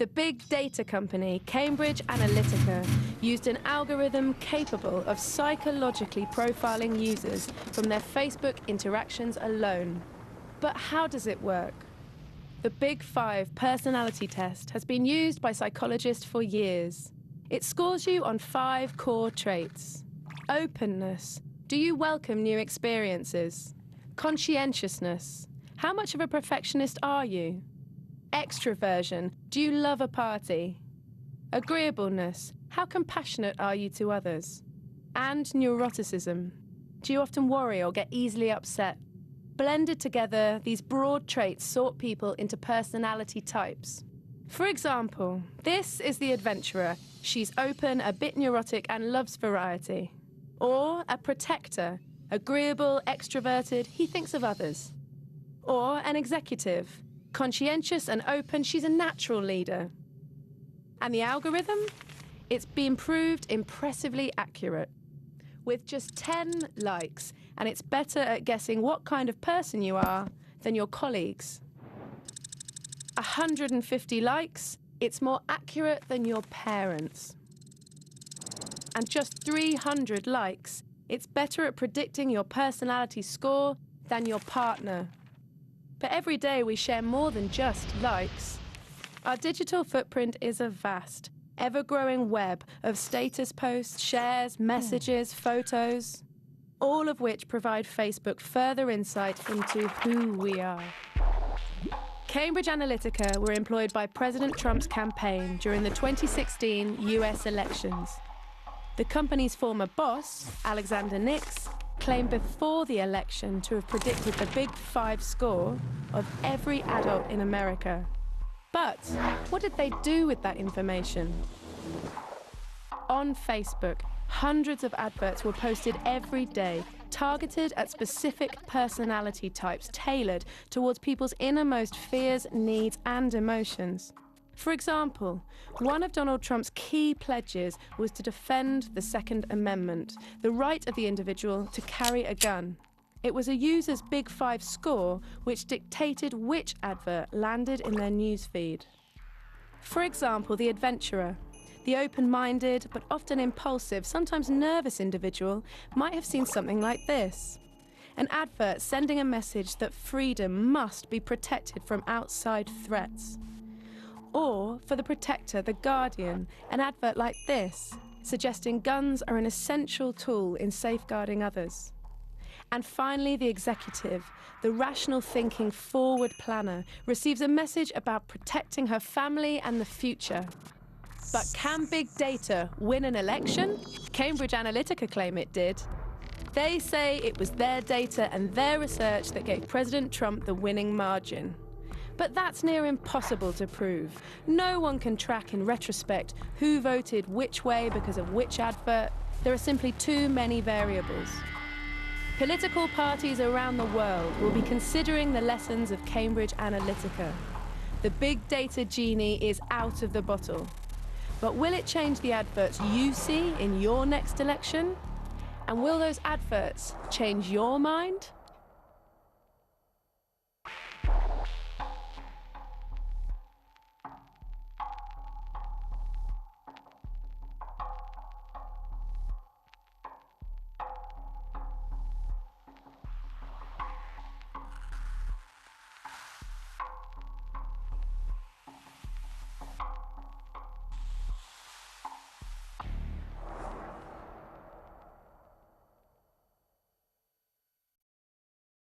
The big data company, Cambridge Analytica, used an algorithm capable of psychologically profiling users from their Facebook interactions alone. But how does it work? The Big 5 personality test has been used by psychologists for years. It scores you on 5 core traits. Openness. Do you welcome new experiences? Conscientiousness. How much of a perfectionist are you? Extroversion. Do you love a party? Agreeableness. How compassionate are you to others? And neuroticism. Do you often worry or get easily upset? Blended together, these broad traits sort people into personality types. For example, this is the adventurer. She's open, a bit neurotic, and loves variety. Or a protector. Agreeable, extroverted, he thinks of others. Or an executive. Conscientious and open, she's a natural leader. And the algorithm? It's been proved impressively accurate. With just 10 likes, and it's better at guessing what kind of person you are than your colleagues. 150 likes, it's more accurate than your parents. And just 300 likes, it's better at predicting your personality score than your partner. But every day we share more than just likes. Our digital footprint is a vast, ever-growing web of status posts, shares, messages, photos, all of which provide Facebook further insight into who we are. Cambridge Analytica were employed by President Trump's campaign during the 2016 US elections. The company's former boss, Alexander Nix, claimed before the election to have predicted the Big 5 score of every adult in America. But what did they do with that information? On Facebook, hundreds of adverts were posted every day, targeted at specific personality types, tailored towards people's innermost fears, needs, and emotions. For example, one of Donald Trump's key pledges was to defend the Second Amendment, the right of the individual to carry a gun. It was a user's Big 5 score which dictated which advert landed in their newsfeed. For example, the adventurer. The open-minded, but often impulsive, sometimes nervous individual might have seen something like this. An advert sending a message that freedom must be protected from outside threats. Or, for the protector, the guardian, an advert like this, suggesting guns are an essential tool in safeguarding others. And finally, the executive, the rational thinking forward planner, receives a message about protecting her family and the future. But can big data win an election? Cambridge Analytica claim it did. They say it was their data and their research that gave President Trump the winning margin. But that's near impossible to prove. No one can track in retrospect who voted which way because of which advert. There are simply too many variables. Political parties around the world will be considering the lessons of Cambridge Analytica. The big data genie is out of the bottle. But will it change the adverts you see in your next election? And will those adverts change your mind?